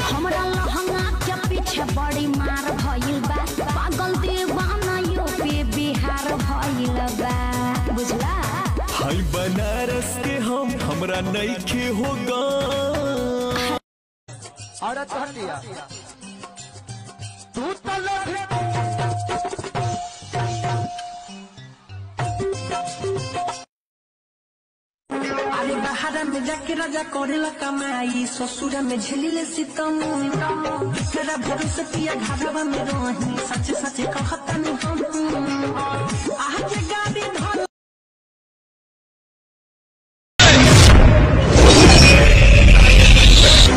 हमरा लहंगा के पीछे बड़ी मार भइल बा, पागल दीवाना यूपी बिहार भइल बा, बुझला। हाय बनारस के हमरा नइखे होगा। औरत हटिया तू तो अरे बाहर में जाके राजा करेला कमाई, ससुरा में झेलिले सितम, तेरा भरोसे पिया घरवा में रही, सच सच कहता नहीं हम आज गाड़ी धर।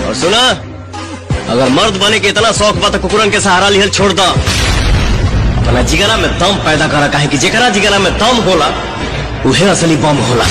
और सुना, अगर मर्द बने के इतना शौक बा तो कुकुरन के सहारा लिहल छोड़ दा, अपना जिगरा में दम पैदा करा, काहे कि जेकरा जिगरा में दम होला उहे असली बम होला।